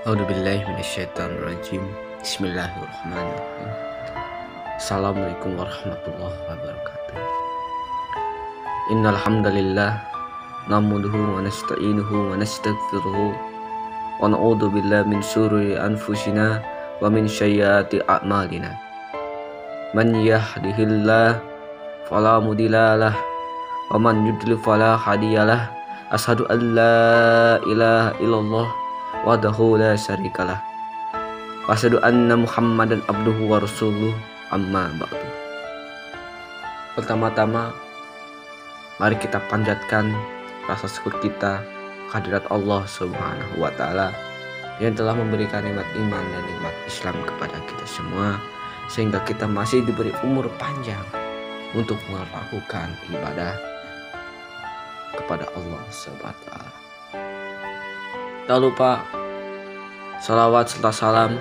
A'udzubillahi minasyaitonirrajim. Bismillahirrahmanirrahim. Assalamualaikum warahmatullahi wabarakatuh. Innal hamdalillah nahmaduhu wa nasta'inuhu wa nastaghfiruh wa na'udzu billahi min syururi anfusina wa min sayyiati a'malina. Man yahdihillahu fala mudhillalah wa man yudlil fala hadiyalah. Asyhadu an la ilaha illallah wahdahu la syarikalah wa asyhadu anna Muhammadan abduhu wa rasuluh, amma ba'du. Pertama-tama mari kita panjatkan rasa syukur kita kehadirat Allah Subhanahu wa taala yang telah memberikan nikmat iman dan nikmat Islam kepada kita semua, sehingga kita masih diberi umur panjang untuk melakukan ibadah kepada Allah Subhanahu wa taala. Tak lupa salawat serta salam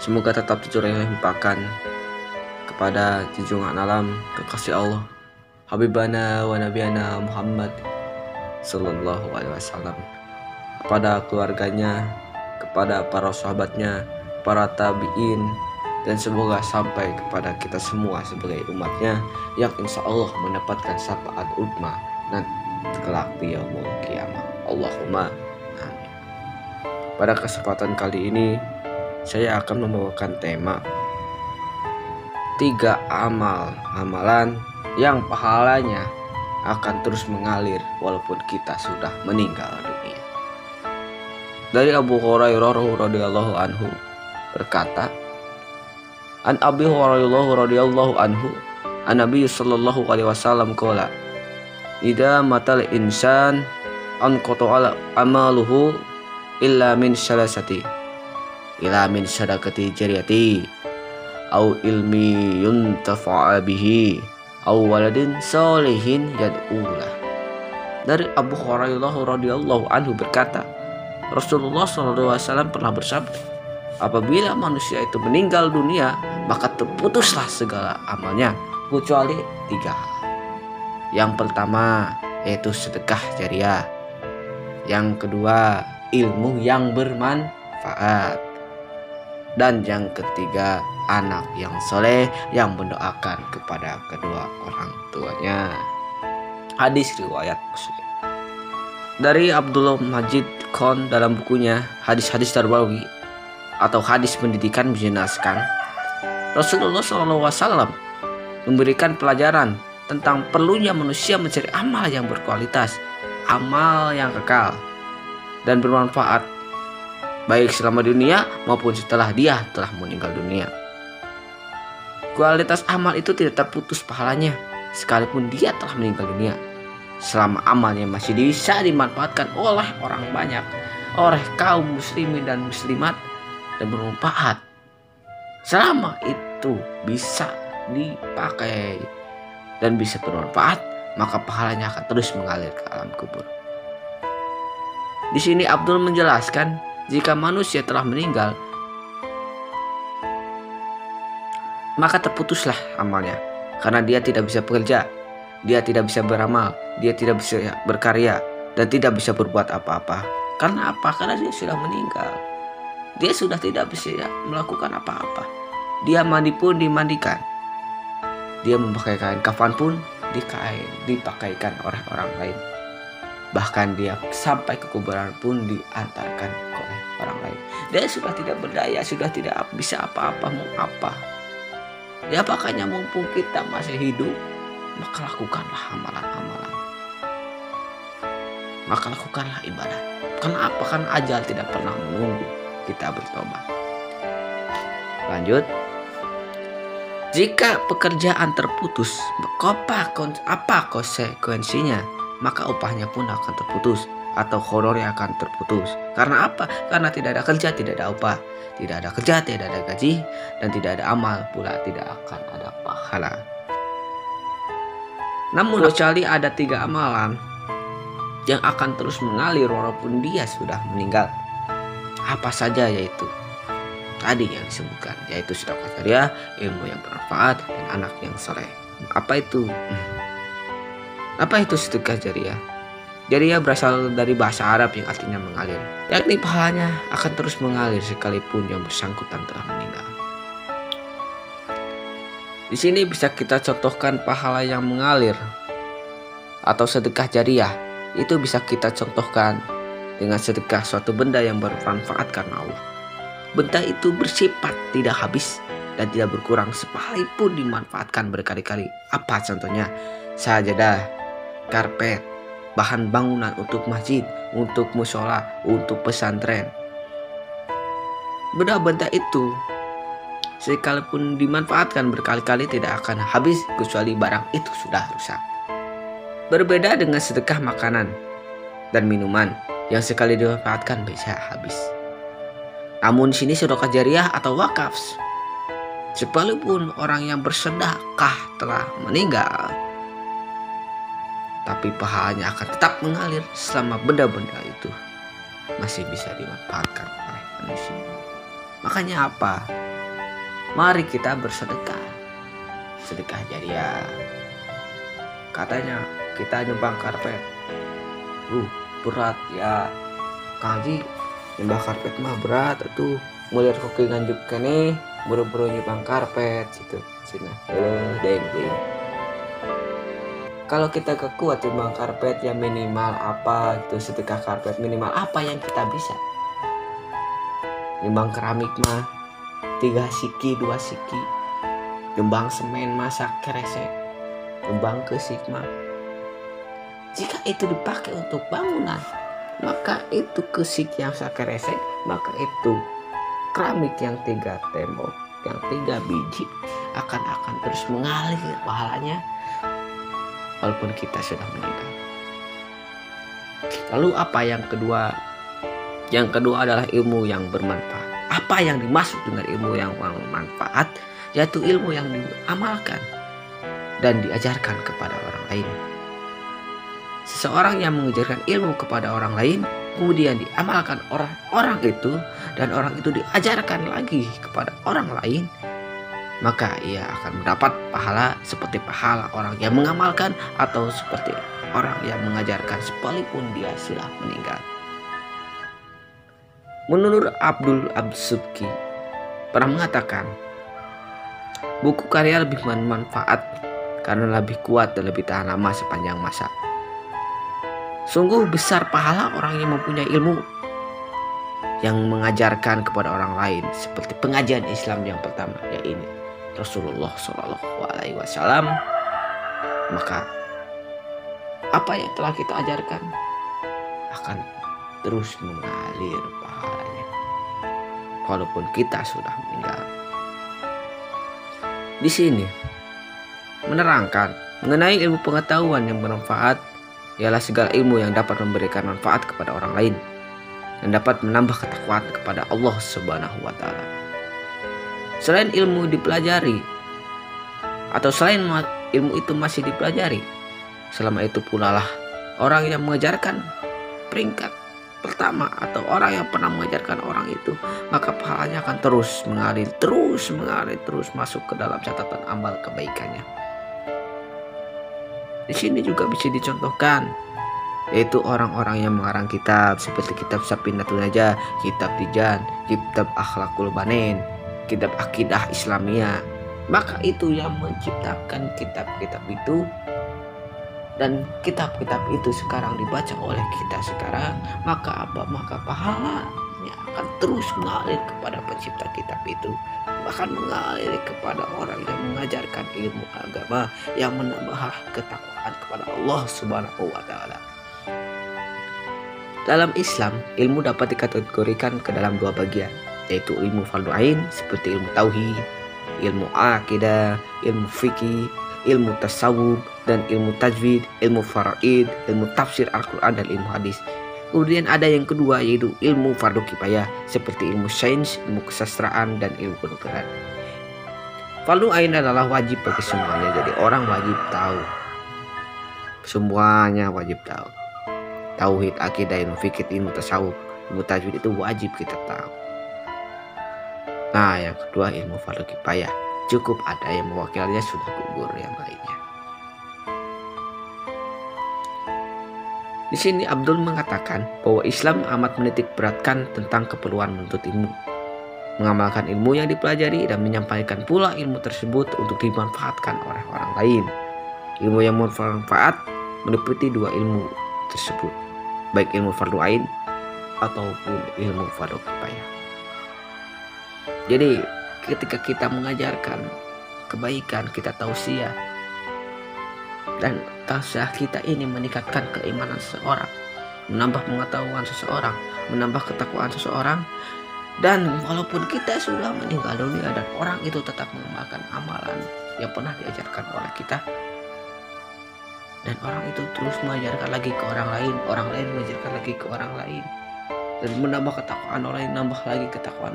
semoga tetap tercurahkan kepada junjungan alam kekasih Allah Habibana wa Nabiyana Muhammad Sallallahu Alaihi Wasallam, kepada keluarganya, kepada para sahabatnya, para tabi'in, dan semoga sampai kepada kita semua sebagai umatnya yang insya Allah mendapatkan syafaat uzma nanti kelak di yaumul qiyamah. Allahumma amin. Pada kesempatan kali ini saya akan membawakan tema 3 amalan yang pahalanya akan terus mengalir walaupun kita sudah meninggal dunia. Dari Abu Hurairah radhiyallahu anhu berkata, An Abi Hurairah radhiyallahu anhu, an Nabi sallallahu alaihi wasallam qala, idza matal insan an qata'al amaluhu illa min salasati, illa min sadaqati jariyati au ilmi yuntafa'a bihi au waladin solihin yad'ulah. Dari Abu Hurairah radhiyallahu anhu berkata, Rasulullah SAW pernah bersabda, apabila manusia itu meninggal dunia maka terputuslah segala amalnya kecuali 3 hal. Yang pertama yaitu sedekah jariah, yang kedua ilmu yang bermanfaat, dan yang ketiga anak yang soleh yang mendoakan kepada kedua orang tuanya. Hadis riwayat Muslim. Dari Abdullah Majid Khan dalam bukunya Hadis-Hadis Tarbawi atau hadis pendidikan menjelaskan, Rasulullah SAW memberikan pelajaran tentang perlunya manusia mencari amal yang berkualitas, amal yang kekal dan bermanfaat, baik selama dunia maupun setelah dia telah meninggal dunia. Kualitas amal itu tidak terputus pahalanya sekalipun dia telah meninggal dunia, selama amalnya masih bisa dimanfaatkan oleh orang banyak, oleh kaum muslimin dan muslimat, dan bermanfaat. Selama itu bisa dipakai dan bisa bermanfaat, maka pahalanya akan terus mengalir ke alam kubur. Di sini Abdul menjelaskan, jika manusia telah meninggal, maka terputuslah amalnya, karena dia tidak bisa bekerja, dia tidak bisa beramal, dia tidak bisa berkarya, dan tidak bisa berbuat apa-apa. Karena apa? Karena dia sudah meninggal. Dia sudah tidak bisa melakukan apa-apa. Dia mandi pun dimandikan, dia memakai kain kafan pun dipakaikan oleh orang lain. Bahkan dia sampai ke kuburan pun diantarkan oleh orang lain. Dia sudah tidak berdaya, sudah tidak bisa apa-apa, mau apa. Ya makanya mumpung kita masih hidup, maka lakukanlah amalan-amalan. Maka lakukanlah ibadah. Kenapa? Karena ajal tidak pernah menunggu kita bertobat. Lanjut. Jika pekerjaan terputus, apa konsekuensinya? Maka upahnya pun akan terputus atau honornya akan terputus. Karena apa? Karena tidak ada kerja, tidak ada upah. Tidak ada kerja, tidak ada gaji, dan tidak ada amal pula, tidak akan ada pahala. Namun kecuali ada 3 amalan yang akan terus mengalir walaupun dia sudah meninggal. Apa saja? Yaitu tadi yang disebutkan, yaitu sedekah jariah, ilmu yang bermanfaat, dan anak yang soleh. Apa itu? Apa itu sedekah jariah? Jariyah berasal dari bahasa Arab yang artinya mengalir, yakni pahalanya akan terus mengalir sekalipun yang bersangkutan telah meninggal. Di sini bisa kita contohkan pahala yang mengalir atau sedekah jariyah. Itu bisa kita contohkan dengan sedekah suatu benda yang bermanfaat karena Allah. Benda itu bersifat tidak habis dan tidak berkurang sekalipun dimanfaatkan berkali-kali. Apa contohnya? Sajadah, karpet, bahan bangunan untuk masjid, untuk musola, untuk pesantren. Benda-benda itu sekalipun dimanfaatkan berkali-kali tidak akan habis kecuali barang itu sudah rusak. Berbeda dengan sedekah makanan dan minuman yang sekali dimanfaatkan bisa habis. Namun di sini sedekah jariyah atau wakaf, sekalipun orang yang bersedekah telah meninggal, tapi pahalanya akan tetap mengalir selama benda-benda itu masih bisa dimanfaatkan oleh manusia. Makanya apa? Mari kita bersedekah. Sedekah jariyah. Katanya kita nyumbang karpet. Berat ya. Kaji nyumbang karpet mah berat atuh. Mulai koki nganjuk kene buru-buru nyumbang karpet gitu. Cina. Deng. Kalau kita kekuat nyumbang karpet ya minimal apa gitu, sedekah karpet minimal apa yang kita bisa. Nyumbang keramik mah 3 siki 2 siki. Nyumbang semen masak keresek. Nyumbang kesik mah. Jika itu dipakai untuk bangunan, maka itu kesik yang sakeresek, maka itu keramik yang 3 tembok, yang 3 biji akan terus mengalir pahalanya walaupun kita sudah meninggal. Lalu apa yang kedua? Yang kedua adalah ilmu yang bermanfaat. Apa yang dimaksud dengan ilmu yang bermanfaat? Yaitu ilmu yang diamalkan dan diajarkan kepada orang lain. Seseorang yang mengajarkan ilmu kepada orang lain, kemudian diamalkan orang itu, dan orang itu diajarkan lagi kepada orang lain, maka ia akan mendapat pahala seperti pahala orang yang mengamalkan atau seperti orang yang mengajarkan sekalipun dia sudah meninggal. Menurut Abdul Subki pernah mengatakan, buku karya lebih bermanfaat karena lebih kuat dan lebih tahan lama sepanjang masa. Sungguh besar pahala orang yang mempunyai ilmu yang mengajarkan kepada orang lain, seperti pengajian Islam yang pertama, yaitu Rasulullah SAW. Maka apa yang telah kita ajarkan akan terus mengalir pahalanya walaupun kita sudah meninggal. Di sini menerangkan mengenai ilmu pengetahuan yang bermanfaat ialah segala ilmu yang dapat memberikan manfaat kepada orang lain dan dapat menambah ketakwaan kepada Allah Subhanahu wa taala. Selain ilmu dipelajari atau selain ilmu itu masih dipelajari, selama itu pula lah orang yang mengajarkan peringkat pertama atau orang yang pernah mengajarkan orang itu, maka pahalanya akan terus mengalir, terus masuk ke dalam catatan amal kebaikannya. Di sini juga bisa dicontohkan, yaitu orang-orang yang mengarang kitab seperti kitab Safinatun Najah, kitab Tijan, kitab Akhlaqul Banin, kitab Akidah Islamiyah. Maka itu yang menciptakan kitab-kitab itu, dan kitab-kitab itu sekarang dibaca oleh kita sekarang, maka apa? Maka pahalanya akan terus mengalir kepada pencipta kitab itu, bahkan mengalir kepada orang yang mengajarkan ilmu agama yang menambah ketakwaan kepada Allah Subhanahu wa taala. Dalam Islam, ilmu dapat dikategorikan ke dalam 2 bagian, yaitu ilmu fardu ain seperti ilmu tauhid, ilmu akidah, ilmu fikih, ilmu tasawuf, dan ilmu tajwid, ilmu faraid, ilmu tafsir Al-Quran, dan ilmu hadis. Kemudian ada yang kedua, yaitu ilmu fardu kifayah seperti ilmu sains, ilmu kesastraan, dan ilmu kedokteran. Fardu ain adalah wajib bagi semuanya, jadi orang wajib tahu. Semuanya wajib tahu. Tauhid, akidah, ilmu fikih, ilmu tasawuf, ilmu tajwid itu wajib kita tahu. Nah, yang kedua ilmu fardu kifayah, cukup ada yang mewakilinya sudah gugur yang lainnya. Di sini Abdul mengatakan bahwa Islam amat menitik beratkan tentang keperluan menuntut ilmu, mengamalkan ilmu yang dipelajari dan menyampaikan pula ilmu tersebut untuk dimanfaatkan oleh orang lain. Ilmu yang bermanfaat meliputi dua ilmu tersebut, baik ilmu fardu ain ataupun ilmu fardu kifayah. Jadi ketika kita mengajarkan kebaikan, kita tausiah, dan tausiah kita ini meningkatkan keimanan seseorang, menambah pengetahuan seseorang, menambah ketakwaan seseorang, dan walaupun kita sudah meninggal dunia dan orang itu tetap mengamalkan amalan yang pernah diajarkan oleh kita, dan orang itu terus mengajarkan lagi ke orang lain mengajarkan lagi ke orang lain, dan menambah ketakwaan orang lain, nambah lagi ketakwaan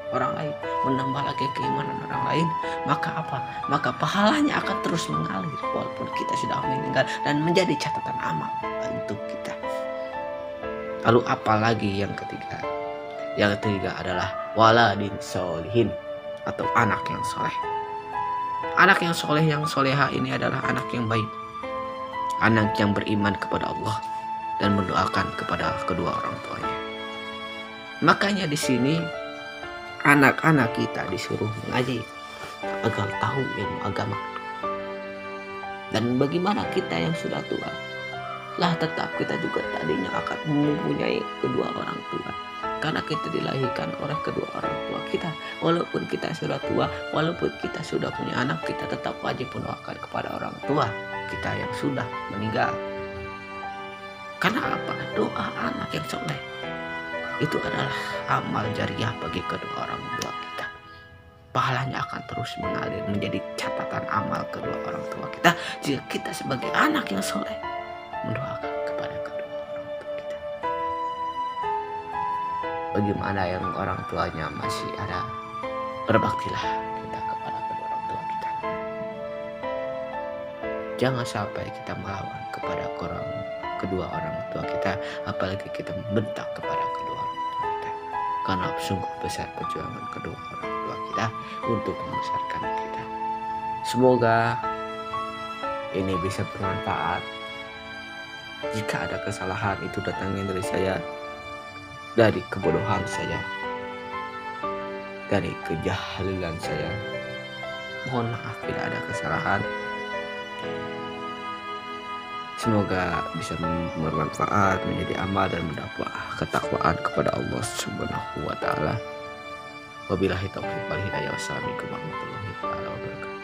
orang lain, menambah lagi keimanan orang lain, maka apa? Maka pahalanya akan terus mengalir walaupun kita sudah meninggal dan menjadi catatan amal untuk kita. Lalu apa lagi yang ketiga? Yang ketiga adalah waladin solihin, atau anak yang soleh. Anak yang soleh, yang soleha ini adalah anak yang baik, anak yang beriman kepada Allah dan mendoakan kepada kedua orang tuanya. Makanya di sini anak-anak kita disuruh mengaji agar tahu ilmu agama. Dan bagaimana kita yang sudah tua, lah tetap kita juga tadinya akan mempunyai kedua orang tua, karena kita dilahirkan oleh kedua orang tua kita. Walaupun kita sudah tua, walaupun kita sudah punya anak, kita tetap wajib mendoakan kepada orang tua kita yang sudah meninggal. Karena apa? Doa anak yang soleh itu adalah amal jariah bagi kedua orang tua kita. Pahalanya akan terus mengalir menjadi catatan amal kedua orang tua kita jika kita sebagai anak yang soleh mendoakan kepada kedua orang tua kita. Bagaimana yang orang tuanya masih ada, berbaktilah kita kepada kedua orang tua kita. Jangan sampai kita melawan kepada kedua orang tua kita, apalagi kita membentak kepada kedua orang tua kita, karena sungguh besar perjuangan kedua orang tua kita untuk membesarkan kita. Semoga ini bisa bermanfaat. Jika ada kesalahan, itu datangnya dari saya, dari kebodohan saya, dari kejahilan saya. Mohon maaf bila ada kesalahan. Semoga bisa bermanfaat, menjadi amal dan mendapat ketakwaan kepada Allah Subhanahu wa taala. Wabillahi taufiq wal hidayah. Wassalamualaikum warahmatullahi wabarakatuh.